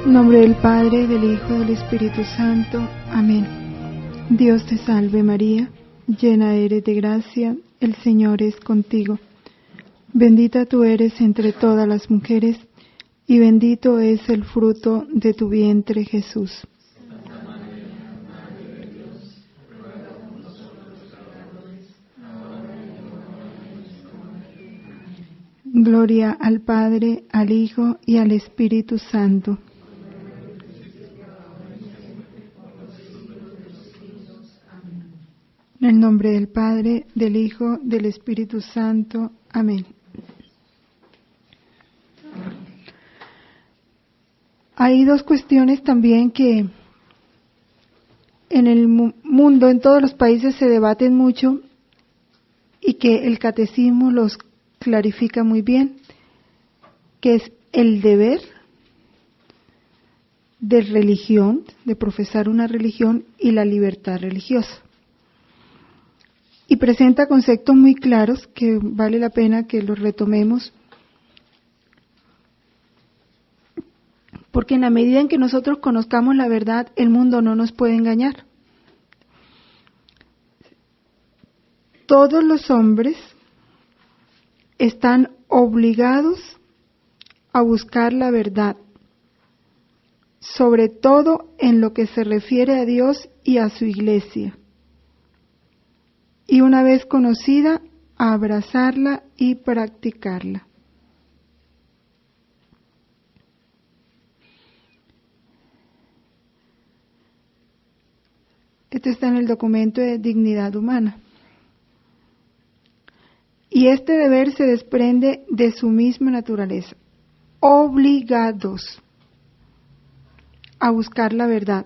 En nombre del Padre, del Hijo y del Espíritu Santo. Amén. Dios te salve María, llena eres de gracia, el Señor es contigo. Bendita tú eres entre todas las mujeres, y bendito es el fruto de tu vientre, Jesús. Santa María, Madre de Dios, ruega por nosotros los pecadores, ahora y en la hora de nuestra muerte. Amén. Gloria al Padre, al Hijo y al Espíritu Santo. En el nombre del Padre, del Hijo, del Espíritu Santo. Amén. Hay dos cuestiones también que en el mundo, en todos los países, se debaten mucho y que el catecismo los clarifica muy bien, que es el deber de religión, de profesar una religión, y la libertad religiosa. Y presenta conceptos muy claros que vale la pena que los retomemos, porque en la medida en que nosotros conozcamos la verdad, el mundo no nos puede engañar. Todos los hombres están obligados a buscar la verdad, sobre todo en lo que se refiere a Dios y a su iglesia. Y una vez conocida, a abrazarla y practicarla. Esto está en el documento de Dignidad Humana. Y este deber se desprende de su misma naturaleza. Obligados a buscar la verdad,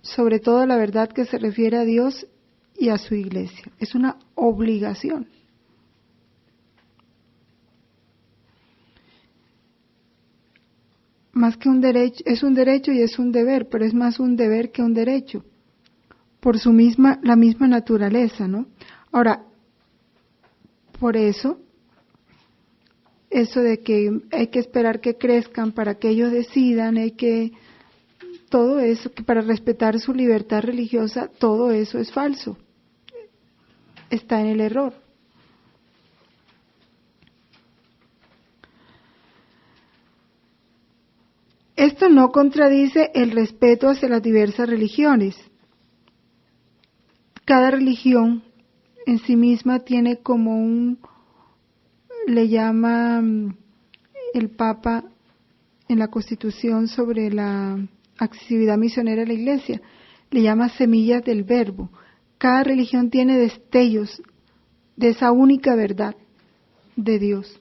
sobre todo la verdad que se refiere a Dios y a su iglesia. Es una obligación. Más que un derecho, es un derecho y es un deber, pero es más un deber que un derecho, por la misma naturaleza, ¿no? Ahora, por eso de que hay que esperar que crezcan para que ellos decidan, todo eso, que para respetar su libertad religiosa, todo eso es falso. Está en el error. Esto no contradice el respeto hacia las diversas religiones. Cada religión en sí misma tiene como le llama el Papa en la Constitución sobre la actividad misionera de la Iglesia, le llama semillas del verbo. Cada religión tiene destellos de esa única verdad de Dios.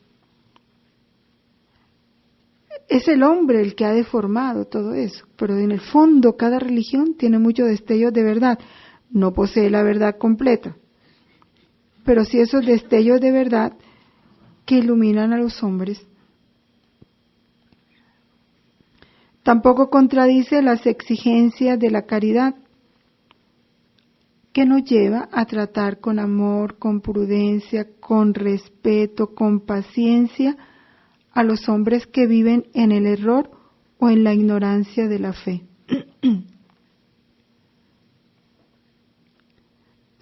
Es el hombre el que ha deformado todo eso, pero en el fondo cada religión tiene muchos destellos de verdad. No posee la verdad completa, pero sí esos destellos de verdad que iluminan a los hombres. Tampoco contradice las exigencias de la caridad, que nos lleva a tratar con amor, con prudencia, con respeto, con paciencia a los hombres que viven en el error o en la ignorancia de la fe.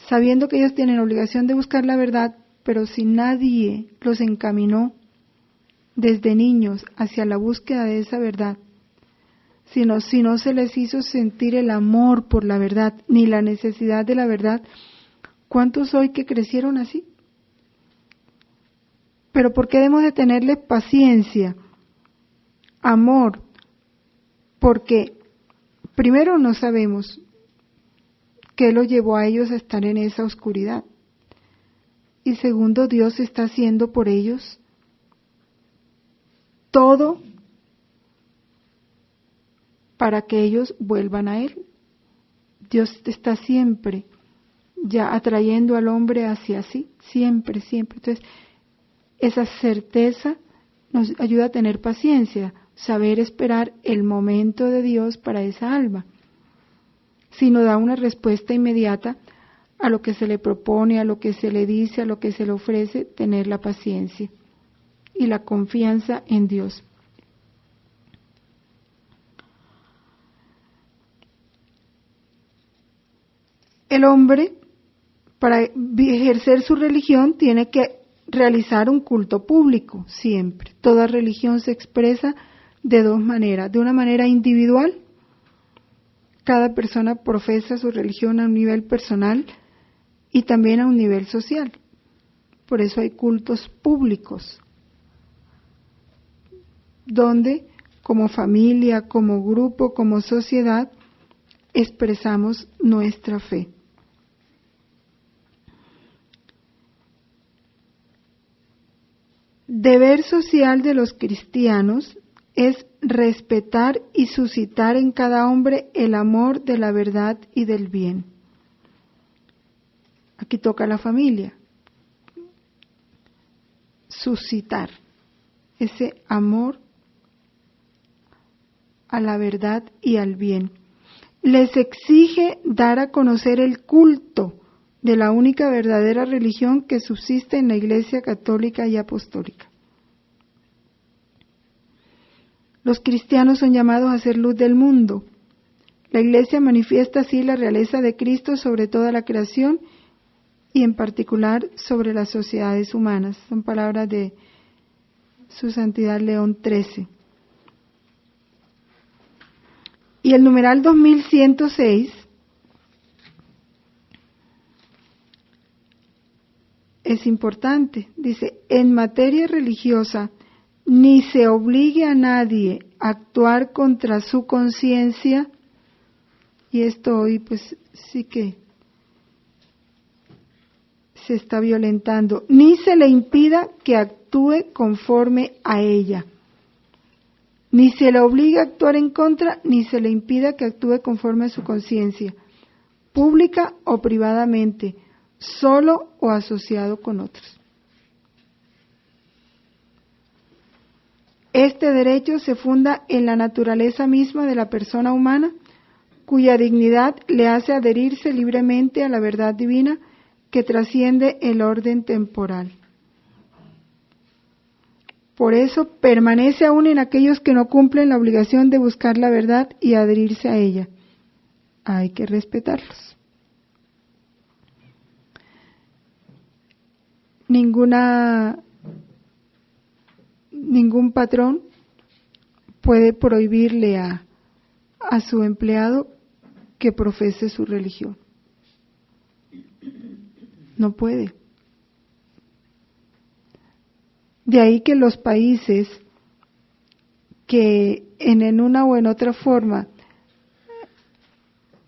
Sabiendo que ellos tienen obligación de buscar la verdad, pero si nadie los encaminó desde niños hacia la búsqueda de esa verdad, si no se les hizo sentir el amor por la verdad, ni la necesidad de la verdad, ¿cuántos hoy que crecieron así? Pero ¿por qué debemos de tenerles paciencia, amor? Porque primero no sabemos qué los llevó a ellos a estar en esa oscuridad. Y segundo, Dios está haciendo por ellos todo para que ellos vuelvan a Él. Dios está siempre ya atrayendo al hombre hacia sí, siempre, siempre. Entonces, esa certeza nos ayuda a tener paciencia, saber esperar el momento de Dios para esa alma. Si no da una respuesta inmediata a lo que se le propone, a lo que se le dice, a lo que se le ofrece, tener la paciencia y la confianza en Dios. el hombre, para ejercer su religión, tiene que realizar un culto público, siempre. Toda religión se expresa de dos maneras. De una manera individual, cada persona profesa su religión a un nivel personal y también a un nivel social. Por eso hay cultos públicos, donde como familia, como grupo, como sociedad, expresamos nuestra fe. Deber social de los cristianos es respetar y suscitar en cada hombre el amor de la verdad y del bien. Aquí toca la familia. Suscitar ese amor a la verdad y al bien. Les exige dar a conocer el culto de la única verdadera religión que subsiste en la Iglesia católica y apostólica. Los cristianos son llamados a ser luz del mundo. La Iglesia manifiesta así la realeza de Cristo sobre toda la creación y en particular sobre las sociedades humanas. Son palabras de Su Santidad León XIII. Y el numeral 2106 es importante. Dice, en materia religiosa, ni se obligue a nadie a actuar contra su conciencia, y esto hoy pues sí que se está violentando, ni se le impida que actúe conforme a ella. Ni se le obliga a actuar en contra, ni se le impida que actúe conforme a su conciencia, pública o privadamente, solo o asociado con otros. Este derecho se funda en la naturaleza misma de la persona humana, cuya dignidad le hace adherirse libremente a la verdad divina que trasciende el orden temporal. Por eso permanece aún en aquellos que no cumplen la obligación de buscar la verdad y adherirse a ella. Hay que respetarlos. Ningún patrón puede prohibirle a su empleado que profese su religión. No puede. De ahí que los países que en una o en otra forma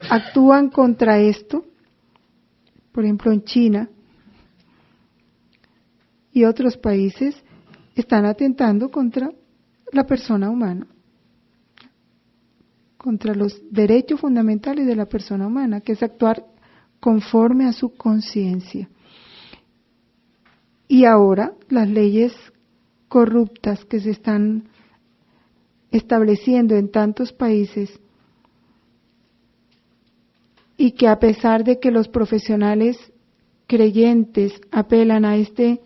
actúan contra esto, por ejemplo en China y otros países, están atentando contra la persona humana, contra los derechos fundamentales de la persona humana, que es actuar conforme a su conciencia. Y ahora las leyes corruptas que se están estableciendo en tantos países y que a pesar de que los profesionales creyentes apelan a esta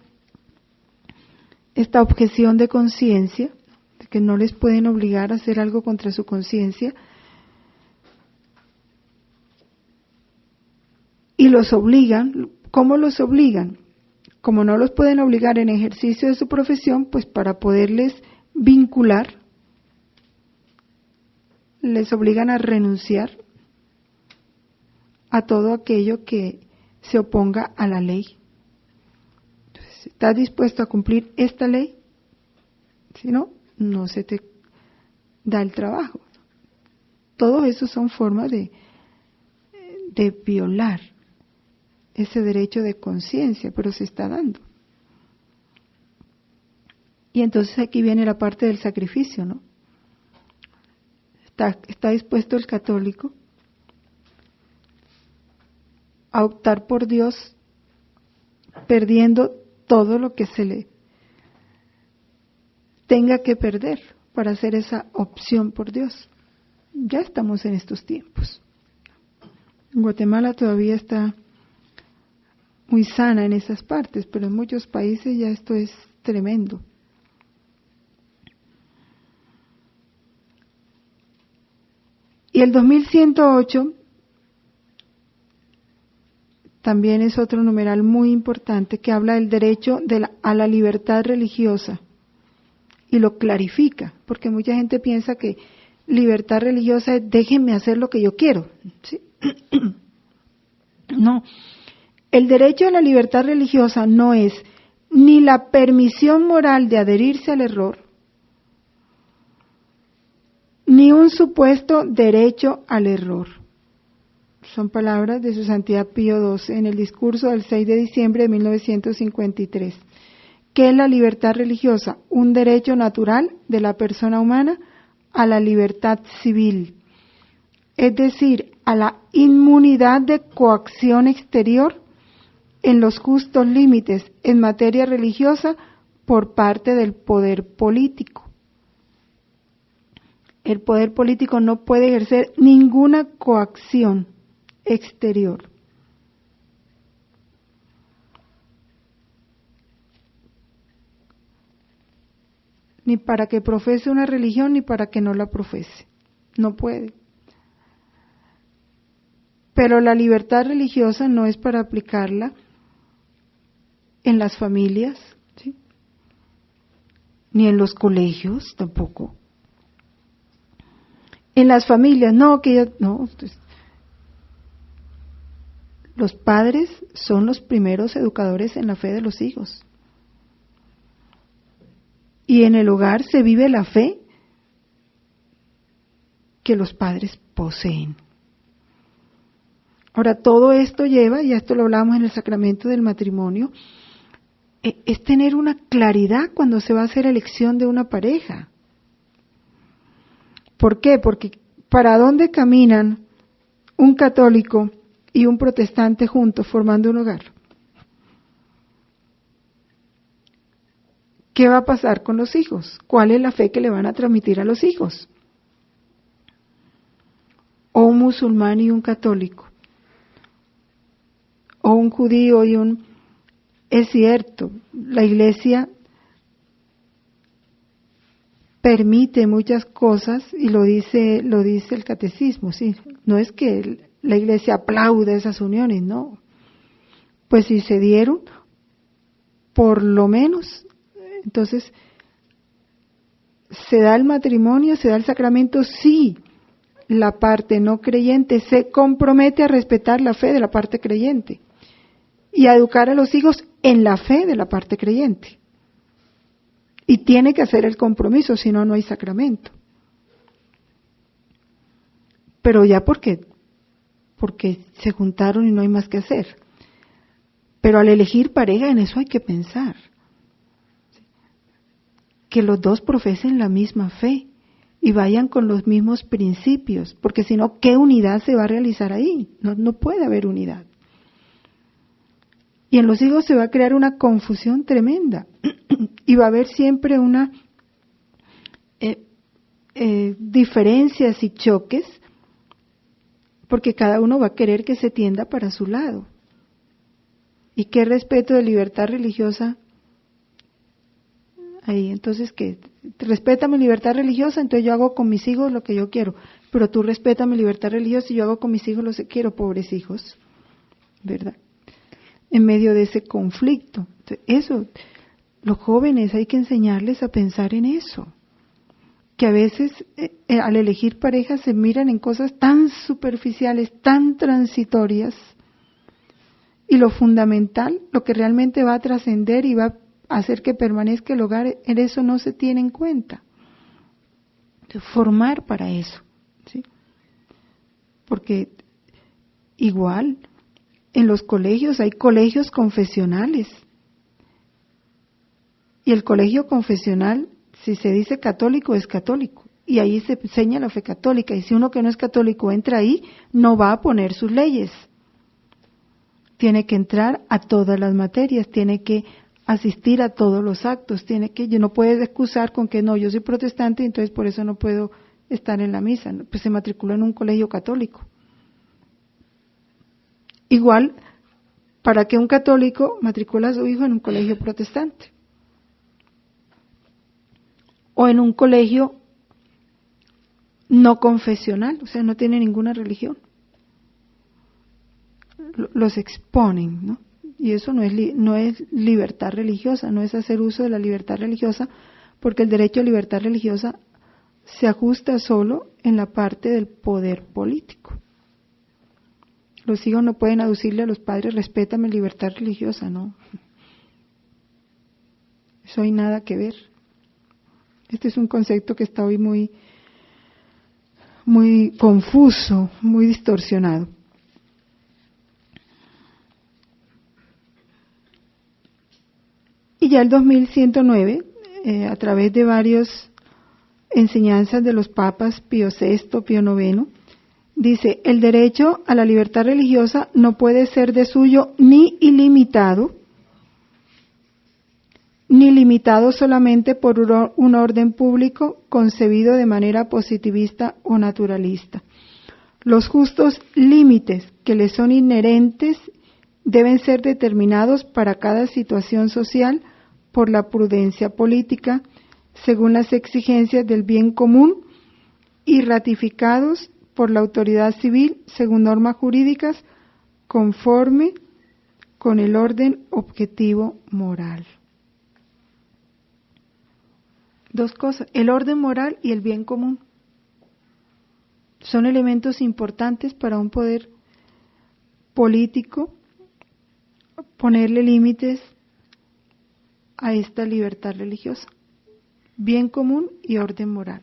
objeción de conciencia, de que no les pueden obligar a hacer algo contra su conciencia, y los obligan. ¿Cómo los obligan? Como no los pueden obligar en ejercicio de su profesión, pues para poderles vincular, les obligan a renunciar a todo aquello que se oponga a la ley. Entonces, ¿estás dispuesto a cumplir esta ley? Si no, no se te da el trabajo. Todo eso son formas de violar ese derecho de conciencia, pero se está dando. Y entonces aquí viene la parte del sacrificio, ¿no? ¿Está dispuesto el católico a optar por Dios perdiendo todo lo que se le tenga que perder para hacer esa opción por Dios? Ya estamos en estos tiempos. Guatemala todavía está muy sana en esas partes, pero en muchos países ya esto es tremendo. Y el 2108 también es otro numeral muy importante que habla del derecho a la libertad religiosa y lo clarifica, porque mucha gente piensa que libertad religiosa es déjenme hacer lo que yo quiero, ¿sí? No, el derecho a la libertad religiosa no es ni la permisión moral de adherirse al error, ni un supuesto derecho al error. Son palabras de Su Santidad Pío XII en el discurso del 6 de diciembre de 1953. ¿Qué es la libertad religiosa? Un derecho natural de la persona humana a la libertad civil, es decir, a la inmunidad de coacción exterior en los justos límites en materia religiosa por parte del poder político. El poder político no puede ejercer ninguna coacción exterior. Ni para que profese una religión ni para que no la profese. No puede. Pero la libertad religiosa no es para aplicarla en las familias, ¿sí? Ni en los colegios tampoco. En las familias, los padres son los primeros educadores en la fe de los hijos. Y en el hogar se vive la fe que los padres poseen. Ahora, todo esto lleva, y esto lo hablamos en el sacramento del matrimonio, es tener una claridad cuando se va a hacer elección de una pareja. ¿Por qué? Porque ¿para dónde caminan un católico y un protestante juntos formando un hogar? ¿Qué va a pasar con los hijos? ¿Cuál es la fe que le van a transmitir a los hijos? O un musulmán y un católico, o un judío y un... Es cierto, la Iglesia permite muchas cosas y lo dice el catecismo, sí. No es que la Iglesia aplaude esas uniones, no. Pues si se dieron, por lo menos, entonces se da el matrimonio, se da el sacramento, sí. La parte no creyente se compromete a respetar la fe de la parte creyente y a educar a los hijos en la fe de la parte creyente. Y tiene que hacer el compromiso, si no, no hay sacramento. Pero ya porque se juntaron y no hay más que hacer. Pero al elegir pareja, en eso hay que pensar. Que los dos profesen la misma fe y vayan con los mismos principios, porque si no, ¿qué unidad se va a realizar ahí? No puede haber unidad. Y en los hijos se va a crear una confusión tremenda y va a haber siempre una diferencias y choques, porque cada uno va a querer que se tienda para su lado. ¿Y qué respeto de libertad religiosa ahí? Entonces, ¿qué? Respeta mi libertad religiosa, entonces yo hago con mis hijos lo que yo quiero, pero tú respeta mi libertad religiosa y yo hago con mis hijos lo que quiero, pobres hijos, ¿verdad? En medio de ese conflicto. Eso, los jóvenes hay que enseñarles a pensar en eso, que a veces al elegir pareja se miran en cosas tan superficiales, tan transitorias, y lo fundamental, lo que realmente va a trascender y va a hacer que permanezca el hogar, en eso no se tiene en cuenta. Formar para eso, ¿sí? Porque igual en los colegios hay colegios confesionales. Y el colegio confesional, si se dice católico, es católico. Y ahí se enseña la fe católica. Y si uno que no es católico entra ahí, no va a poner sus leyes. Tiene que entrar a todas las materias, tiene que asistir a todos los actos, yo no puedes excusar con que no, yo soy protestante y entonces por eso no puedo estar en la misa. Pues se matriculó en un colegio católico. Igual, para que un católico matricula a su hijo en un colegio protestante o en un colegio no confesional, o sea, no tiene ninguna religión. los exponen, ¿no? Y eso no es libertad religiosa, no es hacer uso de la libertad religiosa, porque el derecho a libertad religiosa se ajusta solo en la parte del poder político. Los hijos no pueden aducirle a los padres, respétame libertad religiosa, no. Eso hay nada que ver. Este es un concepto que está hoy muy confuso, muy distorsionado. Y ya el 2109, a través de varias enseñanzas de los papas Pío VI, Pío IX, dice, el derecho a la libertad religiosa no puede ser de suyo ni ilimitado, ni limitado solamente por un orden público concebido de manera positivista o naturalista. Los justos límites que le son inherentes deben ser determinados para cada situación social por la prudencia política, según las exigencias del bien común, y ratificados por la autoridad civil según normas jurídicas conforme con el orden objetivo moral. Dos cosas, el orden moral y el bien común. Son elementos importantes para un poder político ponerle límites a esta libertad religiosa. Bien común y orden moral.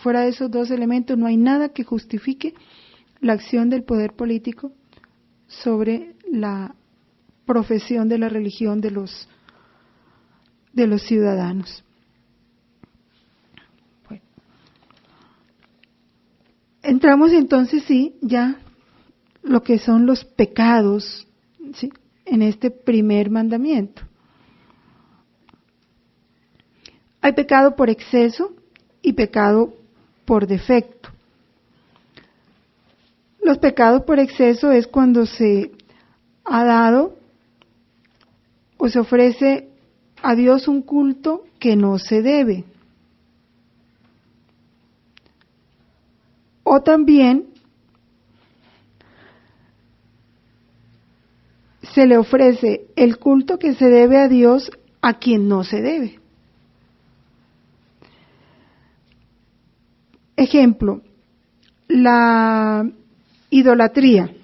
Fuera de esos dos elementos no hay nada que justifique la acción del poder político sobre la profesión de la religión de los ciudadanos. Bueno. Entramos entonces, ya lo que son los pecados, ¿sí?, en este primer mandamiento. Hay pecado por exceso y pecado por defecto. Los pecados por exceso es cuando se ha dado o se ofrece a Dios un culto que no se debe. O también se le ofrece el culto que se debe a Dios a quien no se debe. Ejemplo, la idolatría.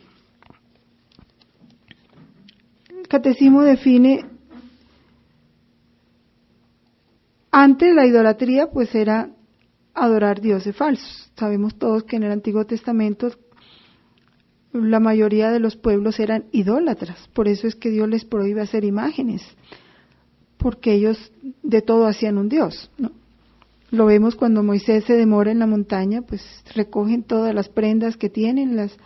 El catecismo define, antes la idolatría pues era adorar dioses falsos. Sabemos todos que en el Antiguo Testamento la mayoría de los pueblos eran idólatras, por eso es que Dios les prohíbe hacer imágenes, porque ellos de todo hacían un dios, ¿no? Lo vemos cuando Moisés se demora en la montaña, pues recogen todas las prendas que tienen, las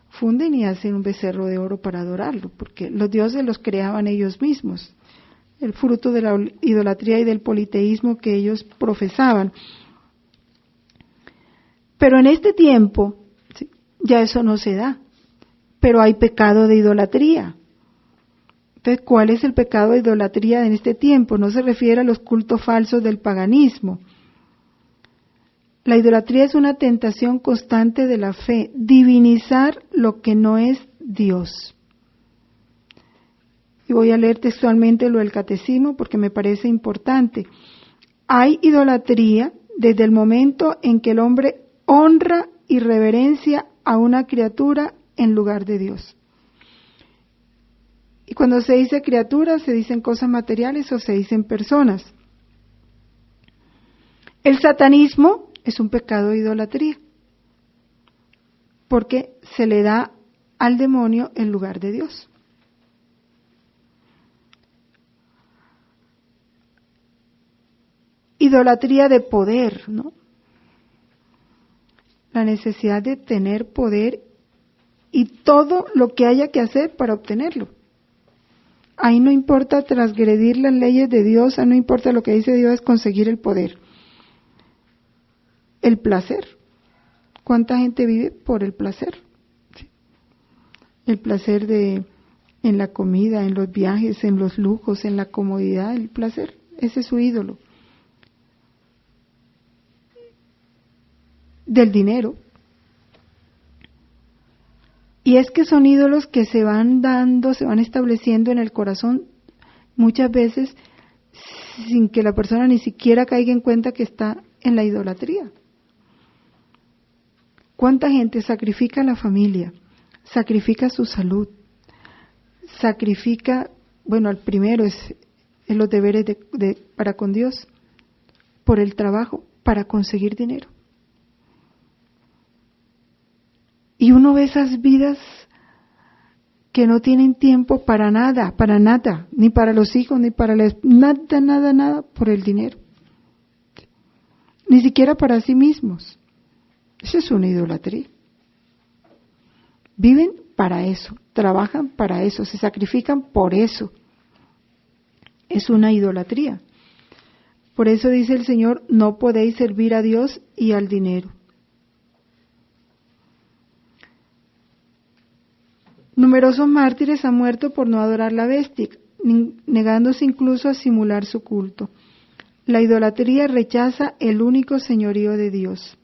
funden y hacen un becerro de oro para adorarlo, porque los dioses los creaban ellos mismos, el fruto de la idolatría y del politeísmo que ellos profesaban. Pero en este tiempo, ¿sí?, ya eso no se da, pero hay pecado de idolatría. Entonces, ¿cuál es el pecado de idolatría en este tiempo? No se refiere a los cultos falsos del paganismo. La idolatría es una tentación constante de la fe, divinizar lo que no es Dios. Y voy a leer textualmente lo del catecismo porque me parece importante. Hay idolatría desde el momento en que el hombre honra y reverencia a una criatura en lugar de Dios. Y cuando se dice criatura, se dicen cosas materiales o se dicen personas. El satanismo es un pecado de idolatría, porque se le da al demonio en lugar de Dios. Idolatría de poder, ¿no? La necesidad de tener poder y todo lo que haya que hacer para obtenerlo. Ahí no importa transgredir las leyes de Dios, ahí no importa lo que dice Dios, es conseguir el poder. El placer. ¿Cuánta gente vive por el placer? ¿Sí? El placer en la comida, en los viajes, en los lujos, en la comodidad, el placer. Ese es su ídolo. Del dinero. Y es que son ídolos que se van dando, se van estableciendo en el corazón muchas veces sin que la persona ni siquiera caiga en cuenta que está en la idolatría. ¿Cuánta gente sacrifica la familia, sacrifica su salud, sacrifica, bueno, el primero es los deberes para con Dios, por el trabajo, para conseguir dinero? Y uno ve esas vidas que no tienen tiempo para nada, ni para los hijos, ni para nada por el dinero. Ni siquiera para sí mismos. Eso es una idolatría. Viven para eso, trabajan para eso, se sacrifican por eso. Es una idolatría. Por eso dice el Señor, no podéis servir a Dios y al dinero. Numerosos mártires han muerto por no adorar la bestia, negándose incluso a simular su culto. La idolatría rechaza el único señorío de Dios.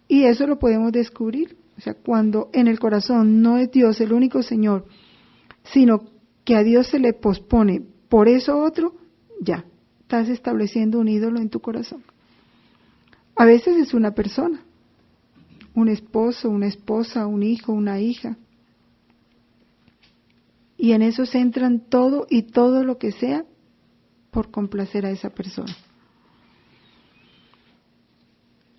Y eso lo podemos descubrir. O sea, cuando en el corazón no es Dios el único Señor, sino que a Dios se le pospone por eso otro, ya, estás estableciendo un ídolo en tu corazón. A veces es una persona, un esposo, una esposa, un hijo, una hija. Y en eso se entran todo y todo lo que sea por complacer a esa persona.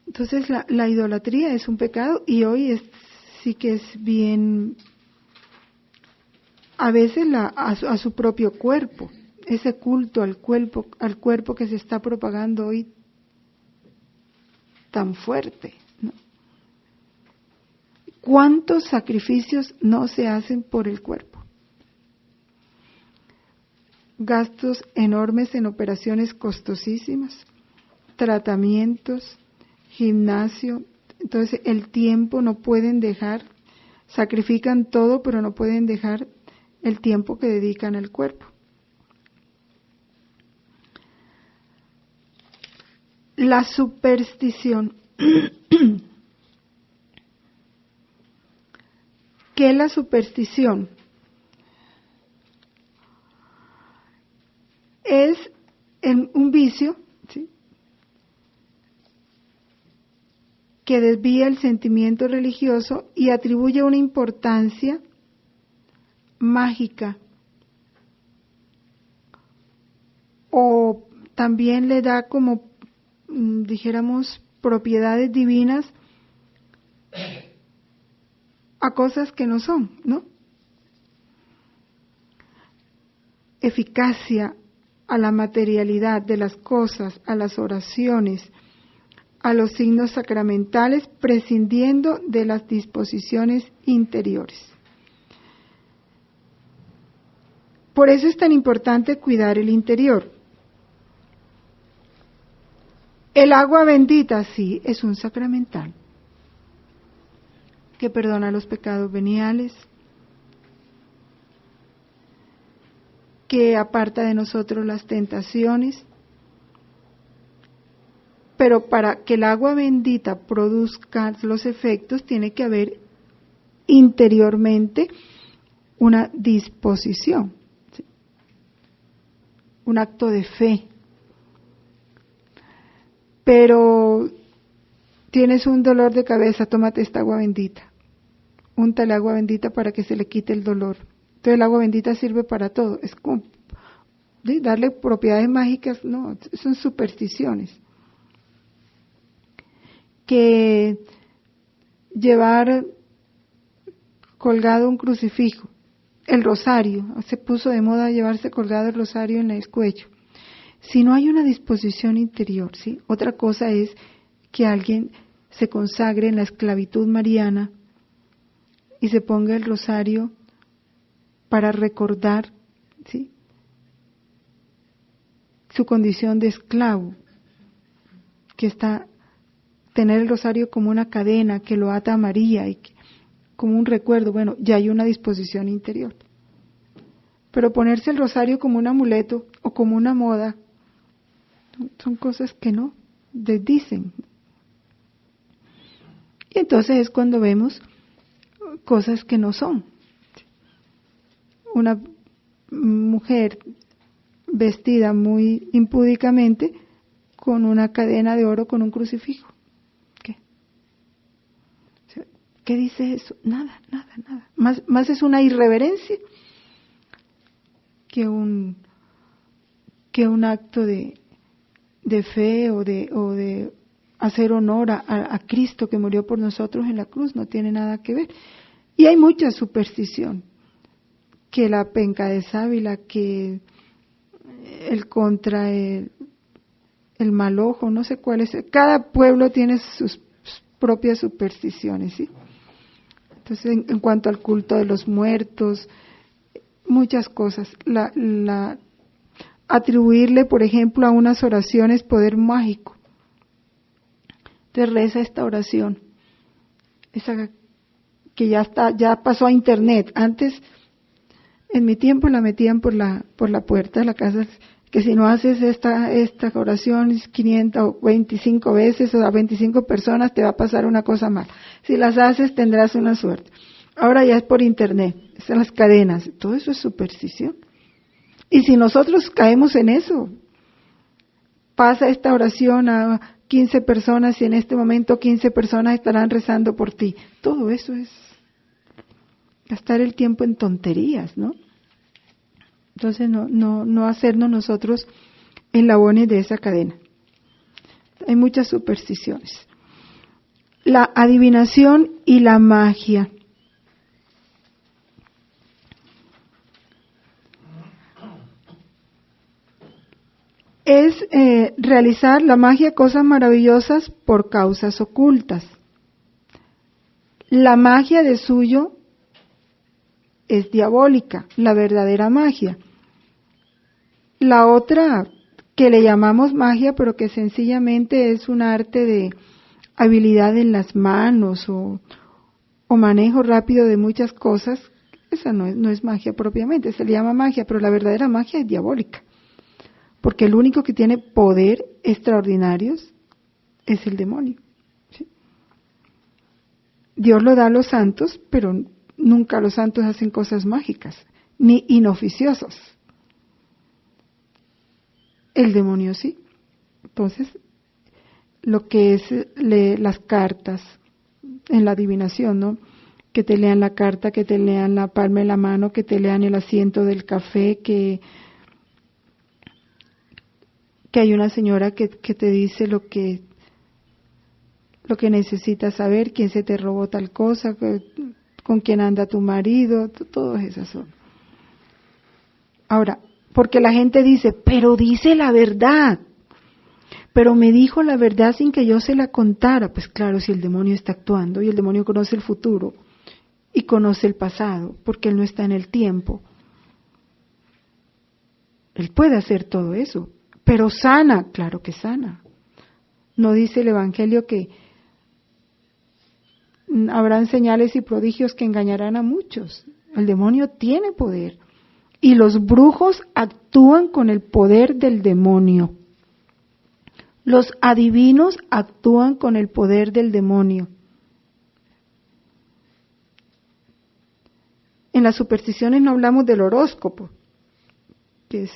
Entonces la idolatría es un pecado y hoy sí que es bien, a veces a su propio cuerpo, ese culto al cuerpo que se está propagando hoy tan fuerte, ¿no? ¿Cuántos sacrificios no se hacen por el cuerpo? Gastos enormes en operaciones costosísimas, tratamientos, gimnasio. Entonces el tiempo no pueden dejar, sacrifican todo, pero no pueden dejar el tiempo que dedican al cuerpo. La superstición. ¿Qué es la superstición? Es un vicio, ¿sí?, que desvía el sentimiento religioso y atribuye una importancia mágica, o también le da como, dijéramos, propiedades divinas a cosas que no son, ¿no? Eficacia a la materialidad de las cosas, a las oraciones, a los signos sacramentales, prescindiendo de las disposiciones interiores. Por eso es tan importante cuidar el interior. El agua bendita, sí, es un sacramental que perdona los pecados veniales, que aparta de nosotros las tentaciones, pero para que el agua bendita produzca los efectos tiene que haber interiormente una disposición, ¿sí?, un acto de fe. Pero tienes un dolor de cabeza, tómate esta agua bendita, úntale agua bendita para que se le quite el dolor. Entonces el agua bendita sirve para todo, es como darle propiedades mágicas, no, son supersticiones. Que llevar colgado un crucifijo, el rosario, se puso de moda llevarse colgado el rosario en el cuello. Si no hay una disposición interior, ¿sí? Otra cosa es que alguien se consagre en la esclavitud mariana y se ponga el rosario para recordar, ¿sí?, su condición de esclavo, que está tener el rosario como una cadena que lo ata a María y como un recuerdo. Bueno, ya hay una disposición interior. Pero ponerse el rosario como un amuleto o como una moda son cosas que no desdicen. Y entonces es cuando vemos cosas que no son. Una mujer vestida muy impúdicamente con una cadena de oro con un crucifijo. ¿Qué dice eso? Nada. Más es una irreverencia que un acto de fe o de hacer honor a Cristo que murió por nosotros en la cruz. No tiene nada que ver. Y hay mucha superstición, que la penca de sábila, que el contra el mal ojo, no sé cuál es. Cada pueblo tiene sus propias supersticiones, ¿sí? Entonces, en cuanto al culto de los muertos, muchas cosas. Atribuirle, por ejemplo, a unas oraciones poder mágico. Entonces reza esta oración, esa que ya pasó a internet. Antes, en mi tiempo, la metían por la puerta de la casa, que si no haces esta oración 500 o 25 veces o a 25 personas te va a pasar una cosa mal. Si las haces tendrás una suerte. Ahora ya es por internet, están las cadenas, todo eso es superstición. Y si nosotros caemos en eso, pasa esta oración a 15 personas y en este momento 15 personas estarán rezando por ti. Todo eso es gastar el tiempo en tonterías, ¿no? Entonces no hacernos nosotros eslabones de esa cadena. Hay muchas supersticiones. La adivinación y la magia. Es realizar la magia, cosas maravillosas por causas ocultas. La magia de suyo es diabólica, la verdadera magia. La otra, que le llamamos magia, pero que sencillamente es un arte de habilidad en las manos o manejo rápido de muchas cosas, esa no es magia propiamente, se le llama magia, pero la verdadera magia es diabólica. Porque el único que tiene poder extraordinarios es el demonio. ¿Sí? Dios lo da a los santos, pero nunca los santos hacen cosas mágicas, ni inoficiosos. El demonio sí. Entonces, lo que es las cartas en la adivinación, ¿no? Que te lean la carta, que te lean la palma de la mano, que te lean el asiento del café, que hay una señora que te dice lo que necesitas saber, quién se te robó tal cosa, con quién anda tu marido, todas esas son. Ahora, porque la gente dice, pero dice la verdad, pero me dijo la verdad sin que yo se la contara. Pues claro, si el demonio está actuando y el demonio conoce el futuro y conoce el pasado, porque él no está en el tiempo, él puede hacer todo eso. Pero sana, claro que sana. No dice el Evangelio que habrán señales y prodigios que engañarán a muchos. El demonio tiene poder. Y los brujos actúan con el poder del demonio. Los adivinos actúan con el poder del demonio. En las supersticiones no hablamos del horóscopo, que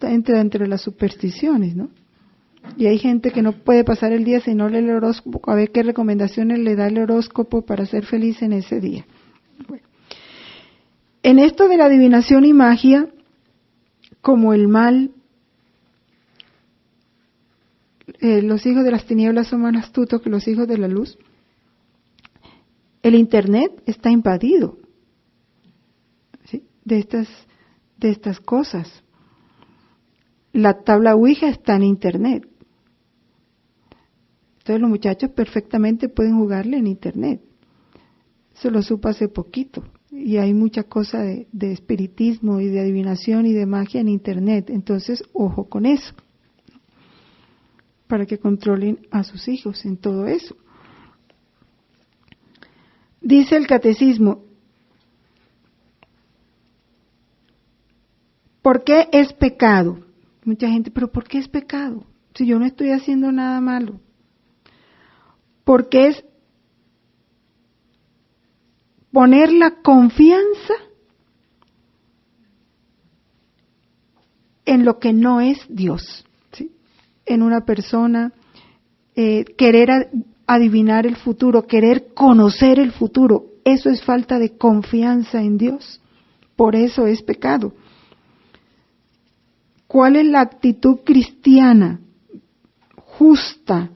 entra entre las supersticiones, ¿no? Y hay gente que no puede pasar el día sin no leer el horóscopo, a ver qué recomendaciones le da el horóscopo para ser feliz en ese día. Bueno. En esto de la adivinación y magia, como el mal, los hijos de las tinieblas son más astutos que los hijos de la luz, el internet está invadido, ¿sí?, de estas cosas. La tabla Ouija está en internet. Entonces los muchachos perfectamente pueden jugarle en internet. Eso lo supo hace poquito. Y hay mucha cosa de espiritismo y de adivinación y de magia en internet. Entonces, ojo con eso. Para que controlen a sus hijos en todo eso. Dice el catecismo, ¿por qué es pecado? Mucha gente, ¿pero por qué es pecado? si yo no estoy haciendo nada malo? Porque es poner la confianza en lo que no es Dios, ¿sí? En una persona, querer adivinar el futuro, querer conocer el futuro, eso es falta de confianza en Dios. Por eso es pecado. ¿Cuál es la actitud cristiana? Justa,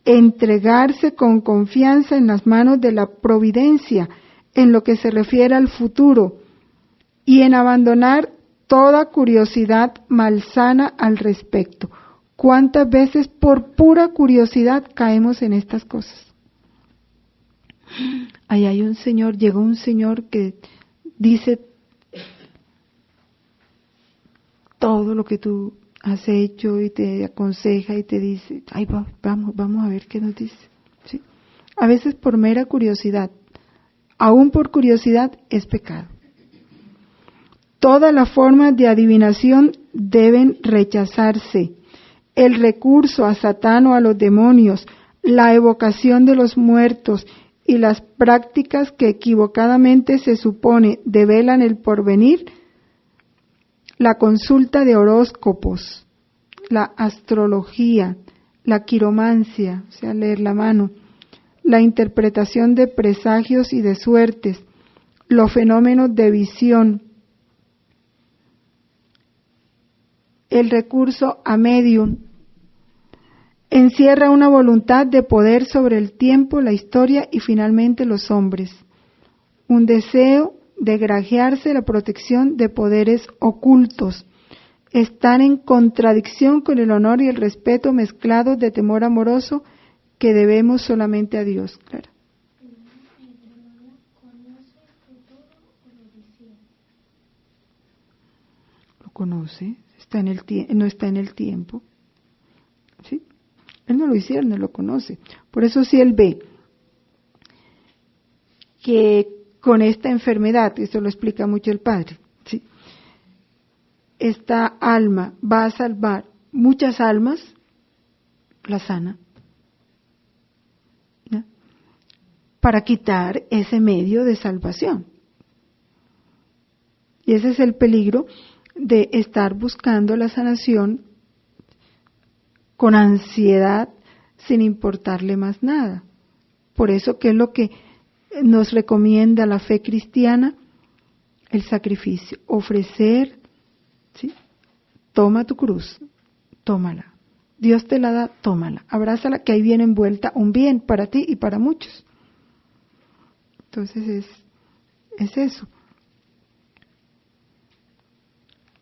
entregarse con confianza en las manos de la providencia en lo que se refiere al futuro y en abandonar toda curiosidad malsana al respecto. ¿Cuántas veces por pura curiosidad caemos en estas cosas? Ahí hay un señor, llegó un señor que dice todo lo que tú has hecho y te aconseja y te dice, ay, vamos a ver qué nos dice. ¿Sí? A veces por mera curiosidad, aún por curiosidad es pecado. Todas las formas de adivinación deben rechazarse. El recurso a Satán o a los demonios, la evocación de los muertos y las prácticas que equivocadamente se supone develan el porvenir, la consulta de horóscopos, la astrología, la quiromancia, o sea, leer la mano, la interpretación de presagios y de suertes, los fenómenos de visión, el recurso a medium, encierra una voluntad de poder sobre el tiempo, la historia y finalmente los hombres, un deseo de granjearse la protección de poderes ocultos, están en contradicción con el honor y el respeto mezclados de temor amoroso que debemos solamente a Dios. Claro. Lo conoce, no está en el tiempo. ¿Sí? Él no lo hicieron, no lo conoce. Por eso si él ve que con esta enfermedad, esto lo explica mucho el Padre, ¿sí? Esta alma va a salvar muchas almas, la sana, ¿no? Para quitar ese medio de salvación. Y ese es el peligro de estar buscando la sanación con ansiedad sin importarle más nada. Por eso, ¿qué es lo que nos recomienda la fe cristiana? El sacrificio, ofrecer, ¿sí? Toma tu cruz, tómala. Dios te la da, tómala, abrázala, que ahí viene envuelta un bien para ti y para muchos. Entonces es eso.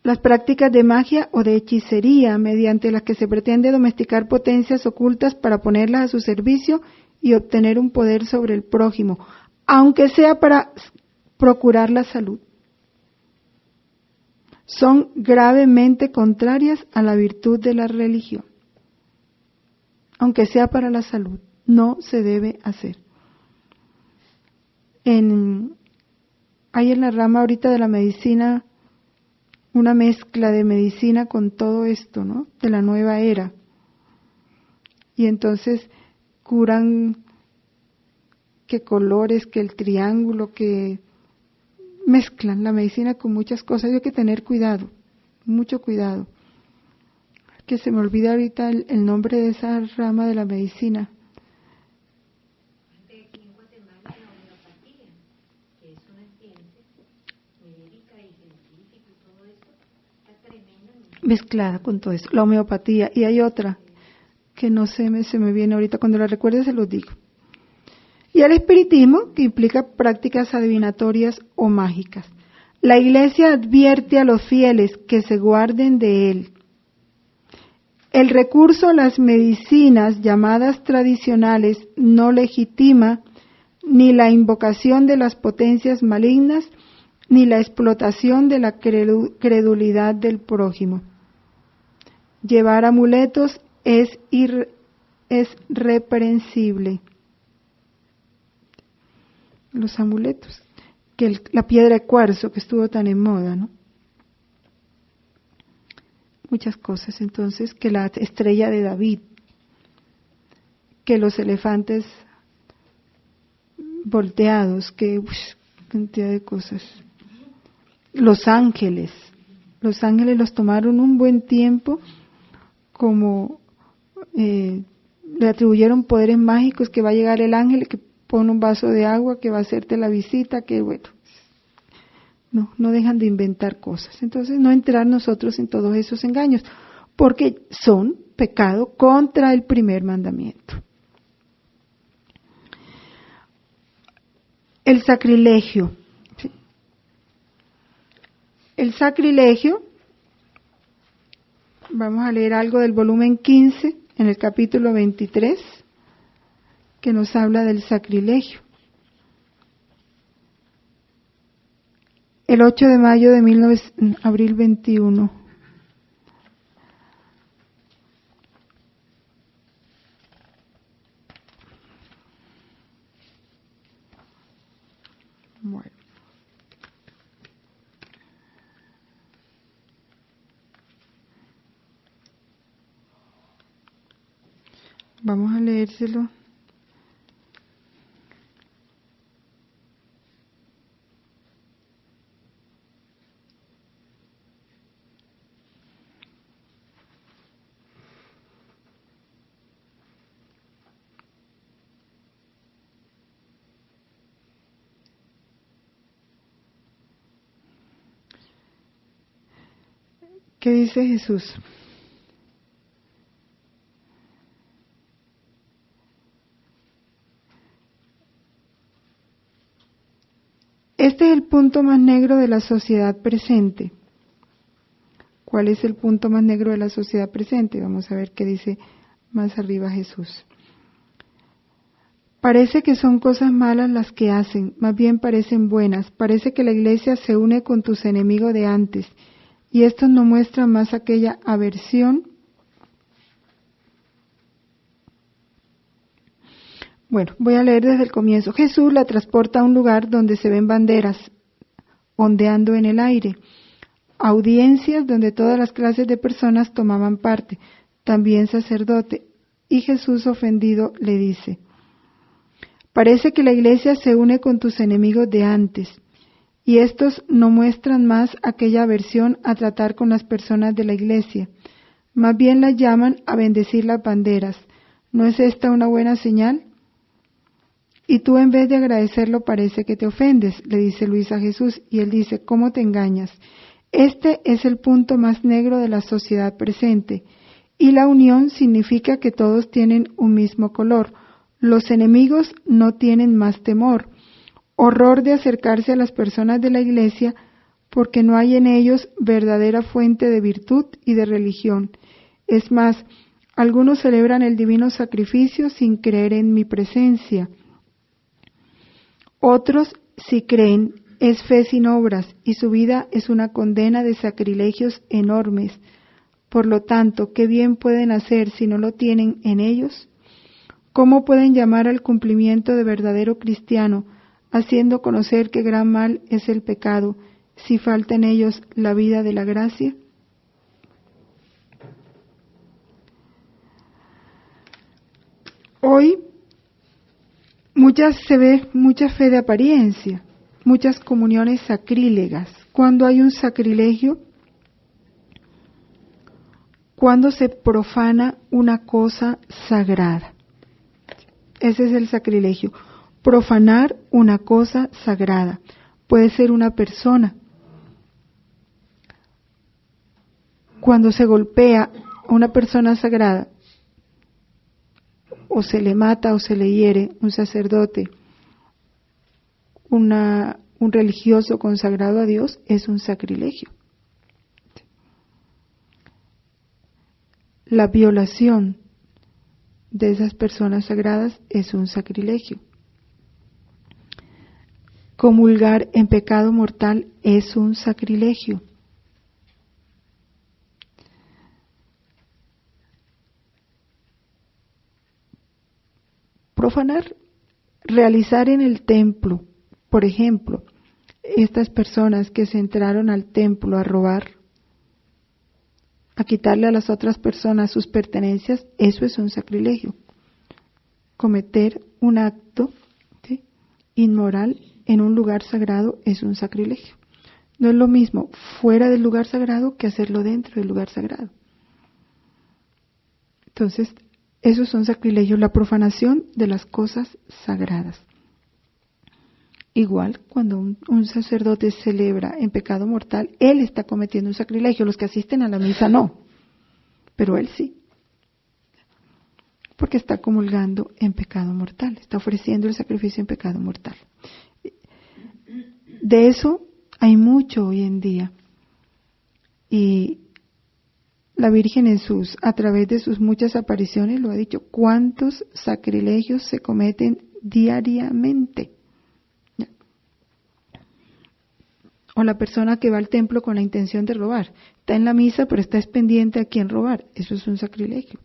Las prácticas de magia o de hechicería mediante las que se pretende domesticar potencias ocultas para ponerlas a su servicio y obtener un poder sobre el prójimo, aunque sea para procurar la salud, son gravemente contrarias a la virtud de la religión. Aunque sea para la salud, no se debe hacer. Hay en la rama ahorita de la medicina una mezcla de medicina con todo esto, ¿no? De la nueva era. Y entonces curan que colores, que el triángulo, que mezclan la medicina con muchas cosas. Hay que tener cuidado, mucho cuidado. Que se me olvida ahorita el nombre de esa rama de la medicina. Aquí en Guatemala la homeopatía, que es una ciencia médica y científica y todo eso, está tremendamente Mezclada con todo eso, la homeopatía. Y hay otra que no se me viene ahorita, cuando la recuerde se los digo. Y el espiritismo, que implica prácticas adivinatorias o mágicas. La Iglesia advierte a los fieles que se guarden de él. El recurso a las medicinas llamadas tradicionales no legitima ni la invocación de las potencias malignas ni la explotación de la credulidad del prójimo. Llevar amuletos es reprensible. Los amuletos, la piedra de cuarzo que estuvo tan en moda, ¿no? muchas cosas. Entonces, que la estrella de David, que los elefantes volteados, que cantidad de cosas. Los ángeles los tomaron un buen tiempo como le atribuyeron poderes mágicos, que va a llegar el ángel que pone un vaso de agua, que va a hacerte la visita, que bueno, no dejan de inventar cosas. Entonces, no entrar nosotros en todos esos engaños, porque son pecado contra el primer mandamiento. El sacrilegio. ¿Sí? El sacrilegio, vamos a leer algo del volumen 15, en el capítulo 23, que nos habla del sacrilegio. El 8 de mayo de abril 21. Bueno. Vamos a leérselo. ¿Qué dice Jesús? Este es el punto más negro de la sociedad presente. ¿Cuál es el punto más negro de la sociedad presente? Vamos a ver qué dice más arriba Jesús. Parece que son cosas malas las que hacen, más bien parecen buenas. Parece que la iglesia se une con tus enemigos de antes, y estos no muestran más aquella aversión. Bueno, voy a leer desde el comienzo. Jesús la transporta a un lugar donde se ven banderas ondeando en el aire, audiencias donde todas las clases de personas tomaban parte, también sacerdote. Y Jesús, ofendido, le dice: parece que la iglesia se une con tus enemigos de antes, y estos no muestran más aquella aversión a tratar con las personas de la iglesia, más bien las llaman a bendecir las banderas. ¿No es esta una buena señal? Y tú, en vez de agradecerlo, parece que te ofendes, le dice Luis a Jesús, y él dice: ¿cómo te engañas? Este es el punto más negro de la sociedad presente, y la unión significa que todos tienen un mismo color. Los enemigos no tienen más temor, horror de acercarse a las personas de la iglesia, porque no hay en ellos verdadera fuente de virtud y de religión. Es más, algunos celebran el divino sacrificio sin creer en mi presencia. Otros, si creen, es fe sin obras, y su vida es una condena de sacrilegios enormes. Por lo tanto, ¿qué bien pueden hacer si no lo tienen en ellos? ¿Cómo pueden llamar al cumplimiento de verdadero cristiano, haciendo conocer qué gran mal es el pecado, si falta en ellos la vida de la gracia? Hoy se ve mucha fe de apariencia, muchas comuniones sacrílegas. Cuando hay un sacrilegio, cuando se profana una cosa sagrada. Ese es el sacrilegio. Profanar una cosa sagrada. Puede ser una persona. Cuando se golpea a una persona sagrada, o se le mata o se le hiere un sacerdote, un religioso consagrado a Dios, es un sacrilegio. La violación de esas personas sagradas es un sacrilegio. Comulgar en pecado mortal es un sacrilegio. Profanar, realizar en el templo, por ejemplo, estas personas que se entraron al templo a robar, a quitarle a las otras personas sus pertenencias, eso es un sacrilegio. Cometer un acto, ¿sí?, inmoral en un lugar sagrado es un sacrilegio. No es lo mismo fuera del lugar sagrado que hacerlo dentro del lugar sagrado. Entonces, esos son sacrilegios, la profanación de las cosas sagradas. Igual, cuando un sacerdote celebra en pecado mortal, él está cometiendo un sacrilegio. Los que asisten a la misa no, pero él sí. Porque está comulgando en pecado mortal, está ofreciendo el sacrificio en pecado mortal. De eso hay mucho hoy en día. Y la Virgen a través de sus muchas apariciones lo ha dicho, ¿cuántos sacrilegios se cometen diariamente? O la persona que va al templo con la intención de robar. Está en la misa, pero está pendiente a quién robar. Eso es un sacrilegio.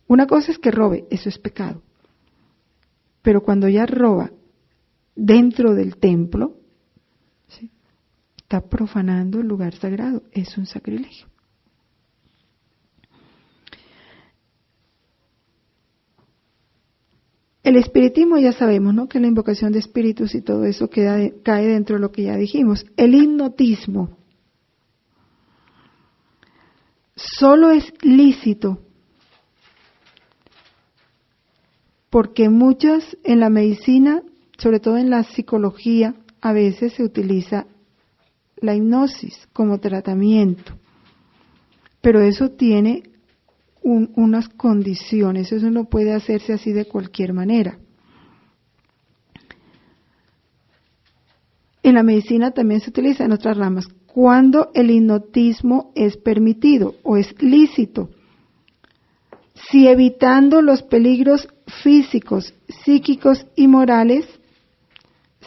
Una cosa es que robe, eso es pecado. Pero cuando ya roba dentro del templo, ¿sí?, está profanando el lugar sagrado. Es un sacrilegio. El espiritismo ya sabemos, ¿no?, que la invocación de espíritus y todo eso cae dentro de lo que ya dijimos. El hipnotismo solo es lícito porque muchos en la medicina, sobre todo en la psicología, a veces se utiliza la hipnosis como tratamiento. Pero eso tiene unas condiciones, eso no puede hacerse así de cualquier manera. En la medicina también se utiliza en otras ramas. Cuando el hipnotismo es permitido o es lícito, si evitando los peligros físicos, psíquicos y morales,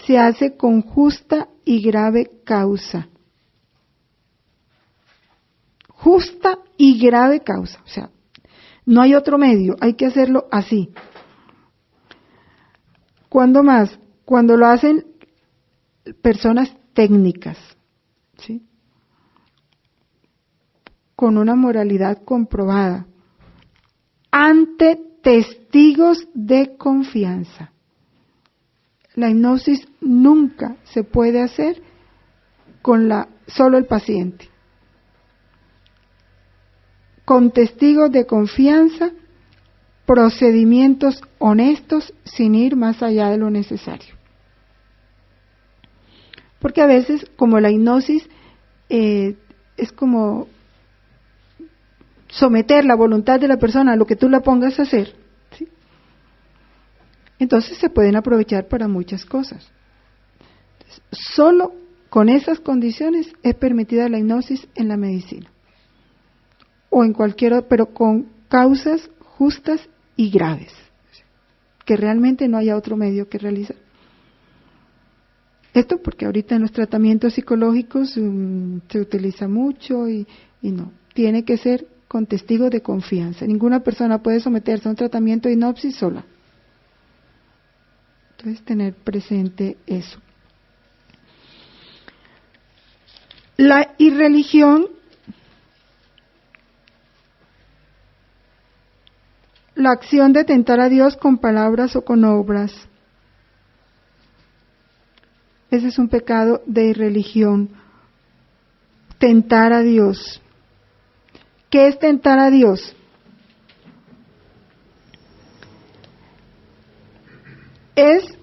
se hace con justa y grave causa. Justa y grave causa, o sea, no hay otro medio, hay que hacerlo así. ¿Cuándo más? Cuando lo hacen personas técnicas, ¿sí?, con una moralidad comprobada, ante testigos de confianza. La hipnosis nunca se puede hacer con solo el paciente. Con testigos de confianza, procedimientos honestos sin ir más allá de lo necesario. Porque a veces, como la hipnosis es como someter la voluntad de la persona a lo que tú la pongas a hacer, ¿sí?, entonces se pueden aprovechar para muchas cosas. Entonces, solo con esas condiciones es permitida la hipnosis en la medicina. O en cualquier, pero con causas justas y graves, que realmente no haya otro medio que realizar. Esto porque ahorita en los tratamientos psicológicos se utiliza mucho y no, tiene que ser con testigos de confianza. Ninguna persona puede someterse a un tratamiento de hipnosis sola. Entonces, tener presente eso. La irreligión, la acción de tentar a Dios con palabras o con obras. Ese es un pecado de irreligión. Tentar a Dios. ¿Qué es tentar a Dios? Es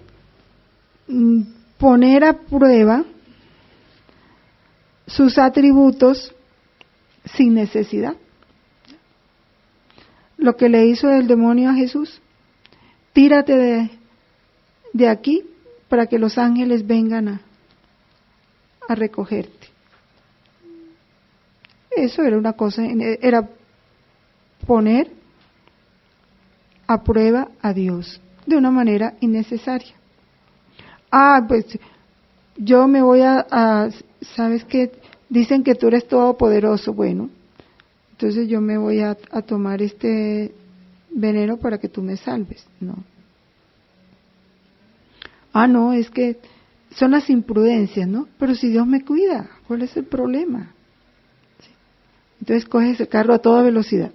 poner a prueba sus atributos sin necesidad. Lo que le hizo el demonio a Jesús, tírate de aquí para que los ángeles vengan a recogerte. Eso era una cosa, era poner a prueba a Dios de una manera innecesaria. Pues yo me voy ¿sabes qué? Dicen que tú eres todopoderoso. Bueno, entonces yo me voy a tomar este veneno para que tú me salves. No. No, es que son las imprudencias, ¿no? Pero si Dios me cuida, ¿cuál es el problema? ¿Sí? Entonces coges el carro a toda velocidad.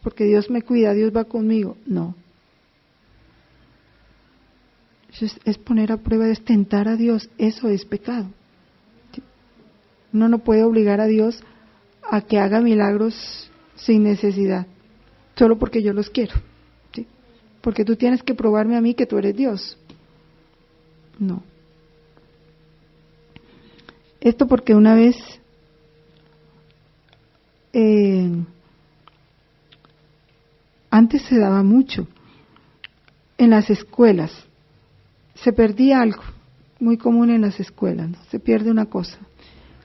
Porque Dios me cuida, Dios va conmigo. No. Eso es poner a prueba, es tentar a Dios. Eso es pecado. Uno no puede obligar a Dios a que haga milagros sin necesidad, solo porque yo los quiero. ¿Sí? Porque tú tienes que probarme a mí que tú eres Dios. No. Esto porque una vez antes se daba mucho en las escuelas, se perdía algo muy común en las escuelas, ¿no? Se pierde una cosa.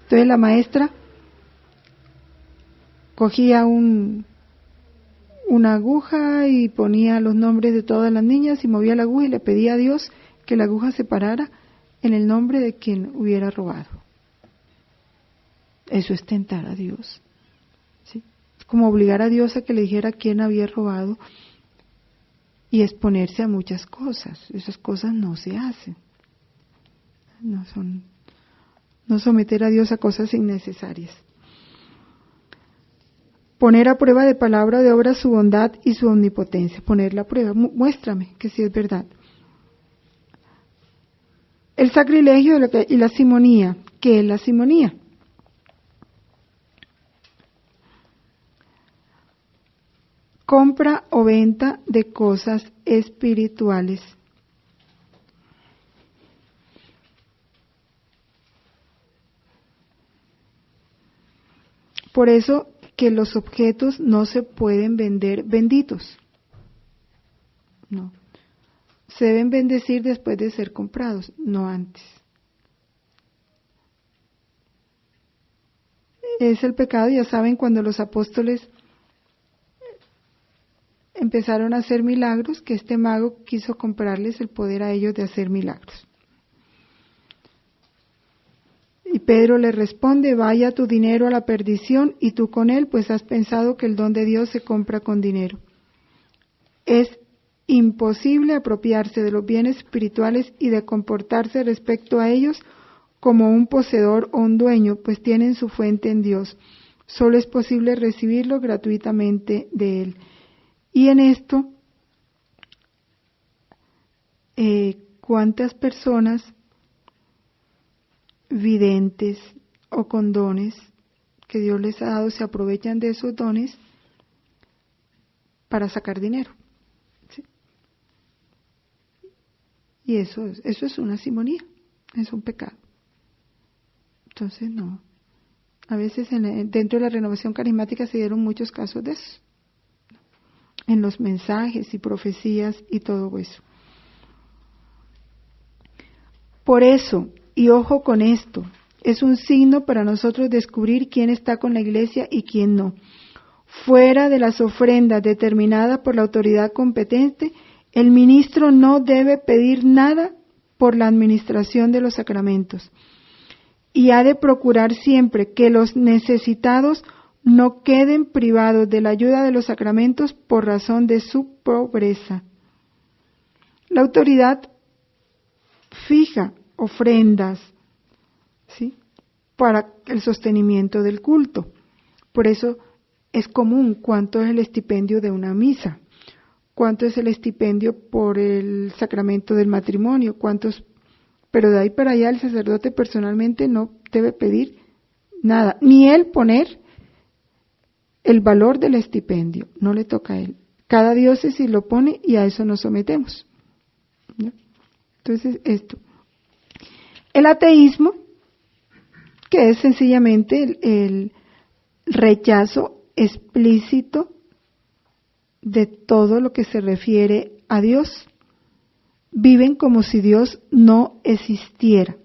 Entonces la maestra cogía una aguja y ponía los nombres de todas las niñas y movía la aguja y le pedía a Dios que la aguja se parara en el nombre de quien hubiera robado. Eso es tentar a Dios. ¿Sí? Es como obligar a Dios a que le dijera quién había robado y exponerse a muchas cosas. Esas cosas no se hacen. No someter a Dios a cosas innecesarias. Poner a prueba de palabra o de obra su bondad y su omnipotencia. Ponerla a prueba. Muéstrame que sí es verdad. El sacrilegio y la simonía. ¿Qué es la simonía? Compra o venta de cosas espirituales. Por eso que los objetos no se pueden vender benditos. No. Se deben bendecir después de ser comprados, no antes. Es el pecado, ya saben, cuando los apóstoles empezaron a hacer milagros, que este mago quiso comprarles el poder a ellos de hacer milagros. Y Pedro le responde: vaya tu dinero a la perdición y tú con él, pues has pensado que el don de Dios se compra con dinero. Es imposible apropiarse de los bienes espirituales y de comportarse respecto a ellos como un poseedor o un dueño, pues tienen su fuente en Dios. Solo es posible recibirlo gratuitamente de Él. Y en esto, ¿cuántas personas videntes o con dones que Dios les ha dado se aprovechan de esos dones para sacar dinero? ¿Sí? Y eso es una simonía, es un pecado. Entonces no. A veces dentro de la renovación carismática se dieron muchos casos de eso, en los mensajes y profecías y todo eso. Por eso, y ojo con esto, es un signo para nosotros descubrir quién está con la iglesia y quién no. Fuera de las ofrendas determinadas por la autoridad competente, el ministro no debe pedir nada por la administración de los sacramentos y ha de procurar siempre que los necesitados no queden privados de la ayuda de los sacramentos por razón de su pobreza. La autoridad fija ofrendas, ¿sí?, para el sostenimiento del culto. Por eso es común cuánto es el estipendio de una misa, cuánto es el estipendio por el sacramento del matrimonio, pero de ahí para allá el sacerdote personalmente no debe pedir nada, ni él poner el valor del estipendio, no le toca a él. Cada diócesis lo pone y a eso nos sometemos, ¿no? Entonces esto. El ateísmo, que es sencillamente el rechazo explícito de todo lo que se refiere a Dios. Viven como si Dios no existiera.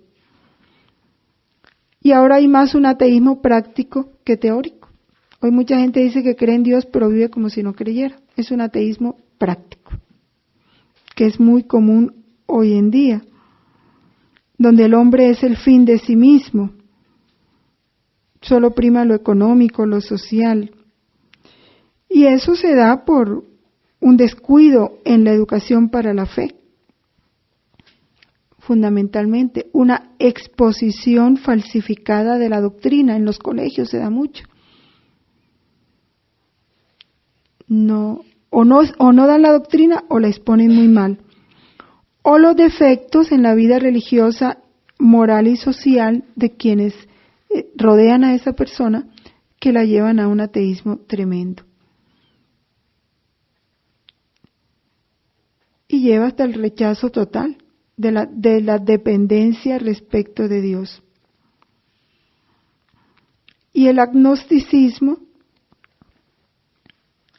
Y ahora hay más un ateísmo práctico que teórico. Hoy mucha gente dice que cree en Dios, pero vive como si no creyera. Es un ateísmo práctico, que es muy común hoy en día, donde el hombre es el fin de sí mismo, solo prima lo económico, lo social. Y eso se da por un descuido en la educación para la fe. fundamentalmente, una exposición falsificada de la doctrina. En los colegios se da mucho. O no dan la doctrina o la exponen muy mal. O los defectos en la vida religiosa, moral y social de quienes rodean a esa persona, que la llevan a un ateísmo tremendo. Y lleva hasta el rechazo total de la dependencia respecto de Dios. Y el agnosticismo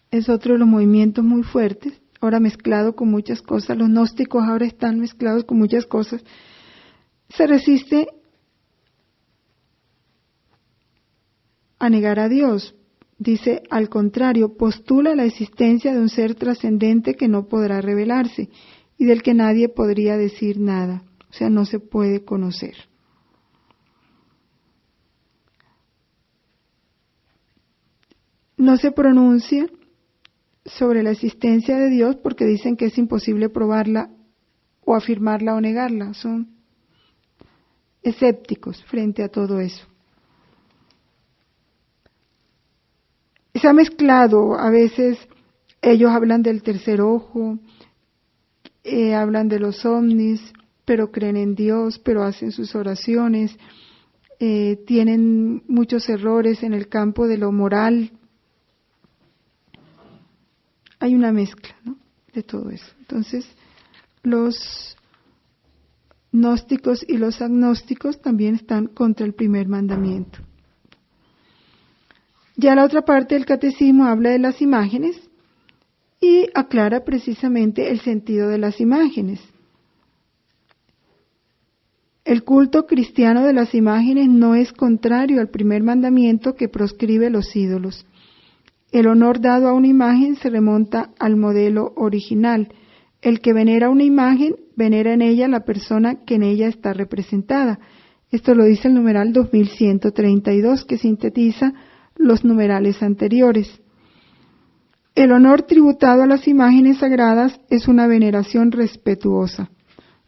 es otro de los movimientos muy fuertes, ahora mezclado con muchas cosas. Los gnósticos ahora están mezclados con muchas cosas. Se resiste a negar a Dios. Dice, al contrario, postula la existencia de un ser trascendente que no podrá revelarse y del que nadie podría decir nada. O sea, no se puede conocer. No se pronuncia sobre la existencia de Dios porque dicen que es imposible probarla o afirmarla o negarla. Son escépticos frente a todo eso. Se ha mezclado, a veces ellos hablan del tercer ojo, hablan de los ovnis, pero creen en Dios, pero hacen sus oraciones, tienen muchos errores en el campo de lo moral. Hay una mezcla, ¿no?, de todo eso. Entonces, los gnósticos y los agnósticos también están contra el primer mandamiento. Ya la otra parte del catecismo habla de las imágenes y aclara precisamente el sentido de las imágenes. El culto cristiano de las imágenes no es contrario al primer mandamiento que proscribe los ídolos. El honor dado a una imagen se remonta al modelo original. El que venera una imagen, venera en ella la persona que en ella está representada. Esto lo dice el numeral 2132, que sintetiza los numerales anteriores. El honor tributado a las imágenes sagradas es una veneración respetuosa,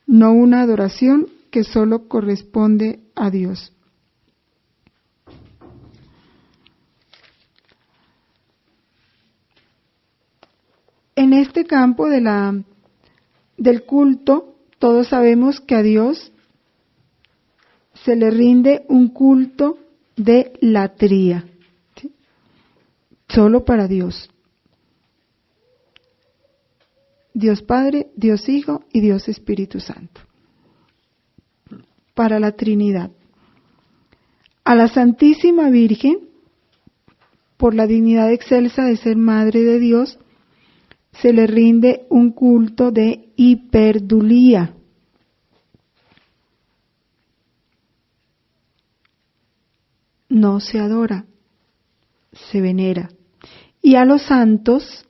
no una adoración que solo corresponde a Dios. En este campo del culto, todos sabemos que a Dios se le rinde un culto de latría, ¿sí?, solo para Dios. Dios Padre, Dios Hijo y Dios Espíritu Santo. Para la Trinidad. A la Santísima Virgen, por la dignidad excelsa de ser Madre de Dios, se le rinde un culto de hiperdulía. No se adora, se venera. Y a los santos,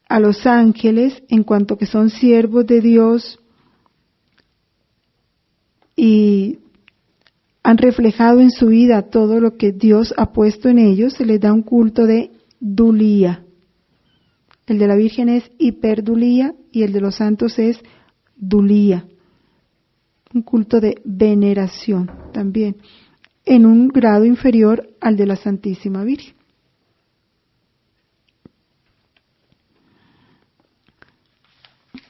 a los ángeles, en cuanto que son siervos de Dios y han reflejado en su vida todo lo que Dios ha puesto en ellos, se les da un culto de dulía. El de la Virgen es hiperdulía y el de los santos es dulía. Un culto de veneración también, en un grado inferior al de la Santísima Virgen.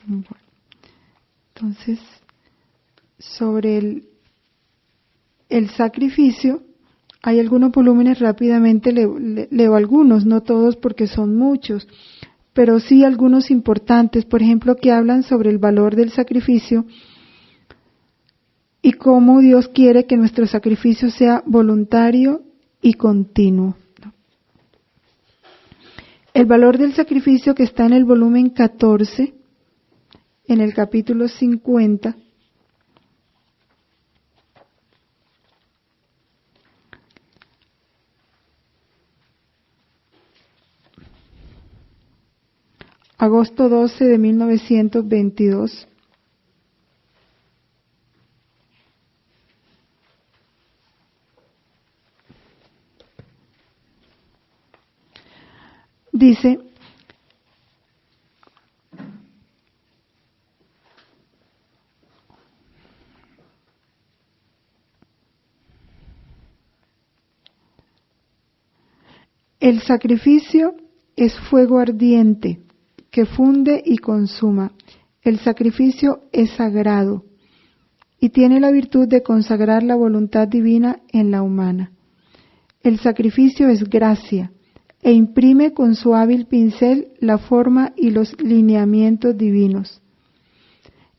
Bueno, entonces, sobre el sacrificio, hay algunos volúmenes, rápidamente leo algunos, no todos porque son muchos, pero sí algunos importantes, por ejemplo, que hablan sobre el valor del sacrificio y cómo Dios quiere que nuestro sacrificio sea voluntario y continuo. El valor del sacrificio, que está en el volumen 14, en el capítulo 50, agosto 12 de 1922. Dice: El sacrificio es fuego ardiente que funde y consuma. El sacrificio es sagrado y tiene la virtud de consagrar la voluntad divina en la humana. El sacrificio es gracia e imprime con su hábil pincel la forma y los lineamientos divinos.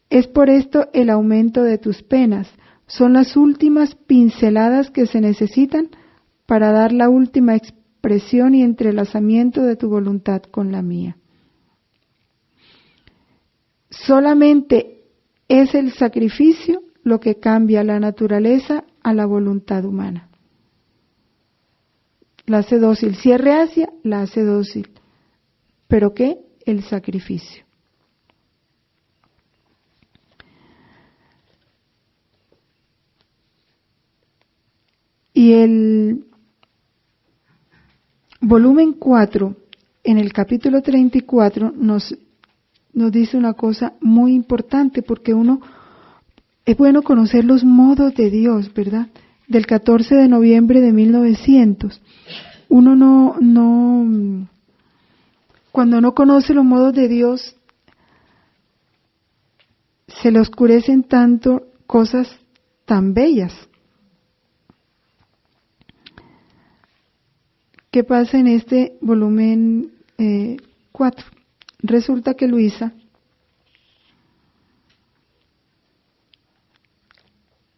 Es por esto el aumento de tus penas. Son las últimas pinceladas que se necesitan para dar la última expresión y entrelazamiento de tu voluntad con la mía. Solamente es el sacrificio lo que cambia la naturaleza a la voluntad humana. La hace dócil. Si es reacia, la hace dócil. ¿Pero qué? El sacrificio. Y el volumen 4, en el capítulo 34, nos dice una cosa muy importante, porque es bueno conocer los modos de Dios, ¿verdad? Del 14 de noviembre de 1900. Uno cuando no conoce los modos de Dios, se le oscurecen tanto cosas tan bellas. ¿Qué pasa en este volumen 4? Resulta que Luisa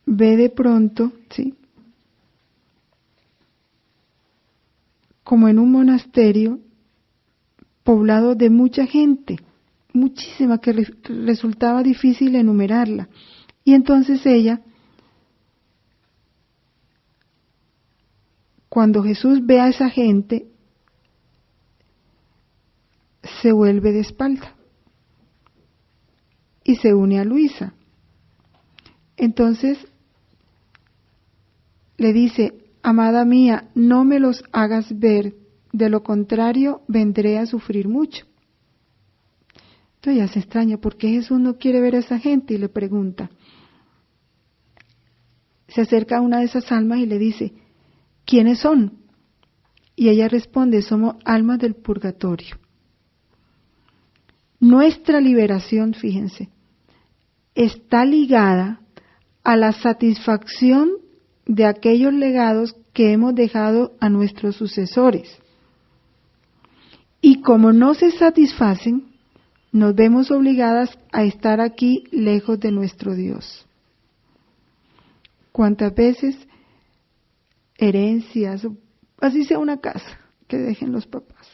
ve de pronto, ¿sí?, como en un monasterio poblado de mucha gente, muchísima, que resultaba difícil enumerarla. Y entonces ella, cuando Jesús ve a esa gente, se vuelve de espalda y se une a Luisa. Entonces le dice: amada mía, no me los hagas ver, de lo contrario vendré a sufrir mucho. Entonces ella se extraña, ¿por qué Jesús no quiere ver a esa gente? Y le pregunta. Se acerca a una de esas almas y le dice: ¿quiénes son? Y ella responde: somos almas del purgatorio. Nuestra liberación, fíjense, está ligada a la satisfacción de aquellos legados que hemos dejado a nuestros sucesores. Y como no se satisfacen, nos vemos obligadas a estar aquí lejos de nuestro Dios. ¿Cuántas veces herencias, así sea una casa que dejen los papás,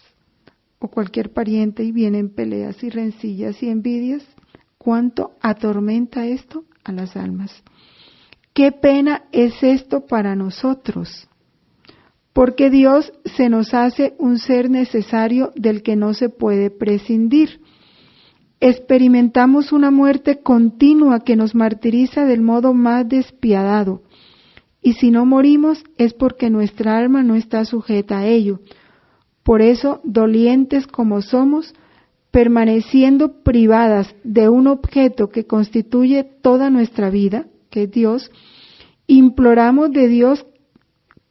o cualquier pariente, y vienen peleas y rencillas y envidias? ¿Cuánto atormenta esto a las almas? ¿Qué pena es esto para nosotros? Porque Dios se nos hace un ser necesario del que no se puede prescindir. Experimentamos una muerte continua que nos martiriza del modo más despiadado. Y si no morimos es porque nuestra alma no está sujeta a ello. Por eso, dolientes como somos, permaneciendo privadas de un objeto que constituye toda nuestra vida, que es Dios, imploramos de Dios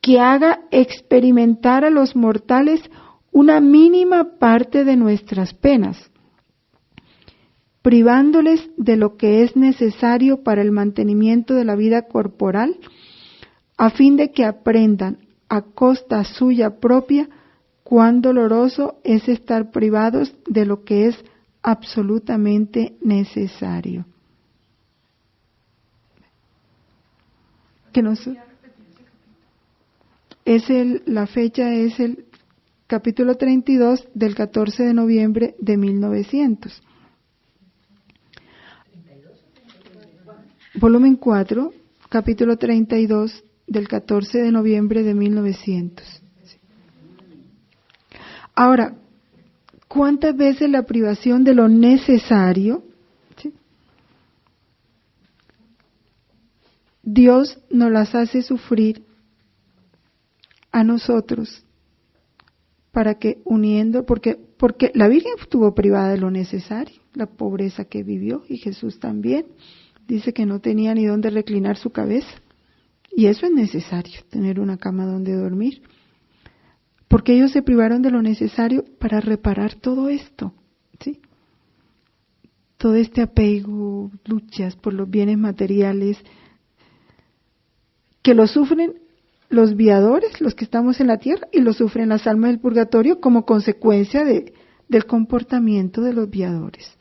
que haga experimentar a los mortales una mínima parte de nuestras penas, privándoles de lo que es necesario para el mantenimiento de la vida corporal, a fin de que aprendan a costa suya propia cuán doloroso es estar privados de lo que es absolutamente necesario. Que la fecha es el capítulo 32 del 14 de noviembre de 1900. Volumen 4, capítulo 32 del 14 de noviembre de 1900. Ahora, ¿cuántas veces la privación de lo necesario, ¿sí?, Dios nos las hace sufrir a nosotros para que porque la Virgen estuvo privada de lo necesario, la pobreza que vivió, y Jesús también. Dice que no tenía ni dónde reclinar su cabeza, y eso es necesario, tener una cama donde dormir. porque ellos se privaron de lo necesario para reparar todo esto, ¿sí? Todo este apego, luchas por los bienes materiales, que lo sufren los viadores, los que estamos en la tierra, y lo sufren las almas del purgatorio como consecuencia del comportamiento de los viadores.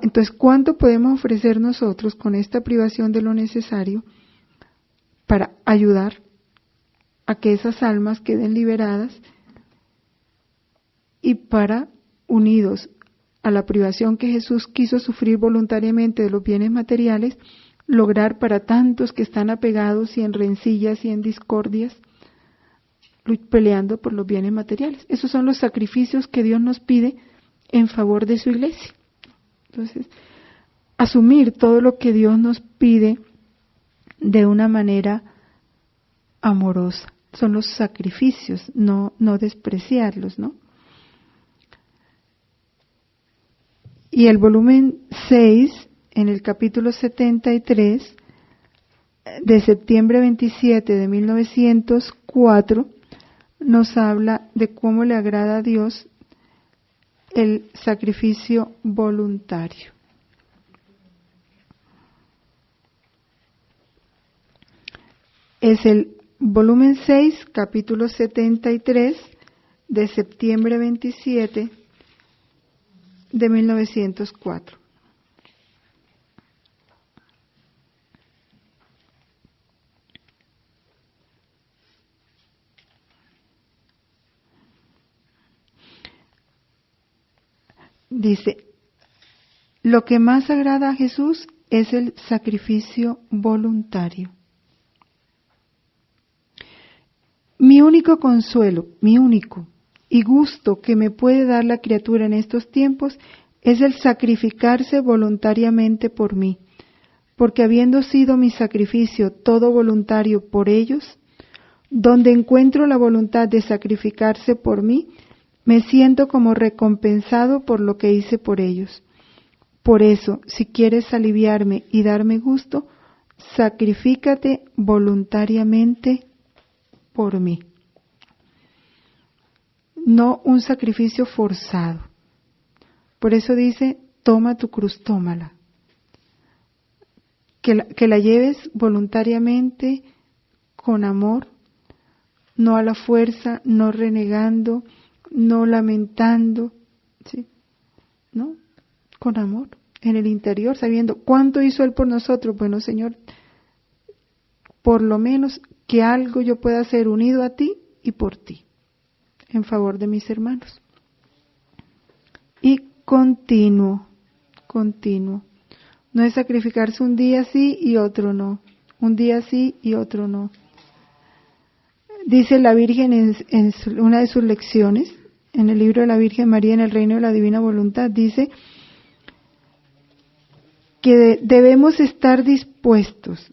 Entonces, ¿cuánto podemos ofrecer nosotros con esta privación de lo necesario para ayudar a que esas almas queden liberadas y para, unidos a la privación que Jesús quiso sufrir voluntariamente de los bienes materiales, lograr para tantos que están apegados y en rencillas y en discordias, peleando por los bienes materiales? Esos son los sacrificios que Dios nos pide en favor de su iglesia. Entonces, asumir todo lo que Dios nos pide de una manera amorosa. Son los sacrificios, no despreciarlos, ¿no? Y el volumen 6, en el capítulo 73, de septiembre 27 de 1904, nos habla de cómo le agrada a Dios el sacrificio voluntario. Es el volumen 6, capítulo 73, de septiembre 27 de 1904. Dice, lo que más agrada a Jesús es el sacrificio voluntario. Mi único consuelo, mi único y gusto que me puede dar la criatura en estos tiempos es el sacrificarse voluntariamente por mí, porque habiendo sido mi sacrificio todo voluntario por ellos, donde encuentro la voluntad de sacrificarse por mí, me siento como recompensado por lo que hice por ellos. Por eso, si quieres aliviarme y darme gusto, sacrifícate voluntariamente por mí. No un sacrificio forzado. Por eso dice, toma tu cruz, tómala. Que la lleves voluntariamente, con amor, no a la fuerza, no renegando, no lamentando, ¿sí? ¿No? Con amor, en el interior, sabiendo cuánto hizo Él por nosotros. Bueno, Señor, por lo menos que algo yo pueda hacer unido a ti y por ti, en favor de mis hermanos. Y continuo. No es sacrificarse un día sí y otro no. Un día sí y otro no. Dice la Virgen en una de sus lecciones, en el libro de la Virgen María en el Reino de la Divina Voluntad, dice que debemos estar dispuestos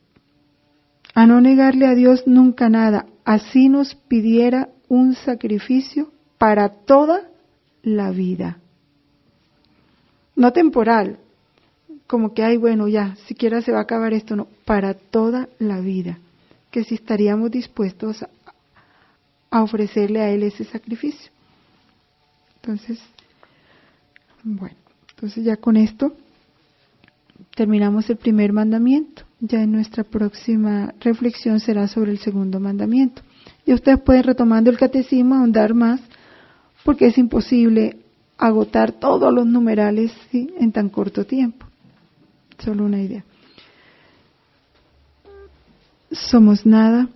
a no negarle a Dios nunca nada, así nos pidiera un sacrificio para toda la vida. No temporal, como que, ay, bueno, ya, siquiera se va a acabar esto, no, para toda la vida, que si estaríamos dispuestos a ofrecerle a Él ese sacrificio. Entonces, bueno, entonces ya con esto terminamos el primer mandamiento. Ya en nuestra próxima reflexión será sobre el segundo mandamiento. Y ustedes pueden, retomando el catecismo, ahondar más, porque es imposible agotar todos los numerales, ¿sí?, en tan corto tiempo. Solo una idea. Somos nada,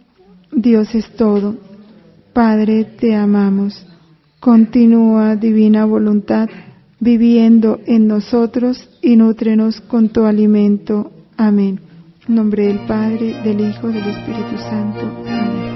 Dios es todo. Padre, te amamos. Continúa, divina voluntad, viviendo en nosotros y nútrenos con tu alimento. Amén. En nombre del Padre, del Hijo, del Espíritu Santo. Amén.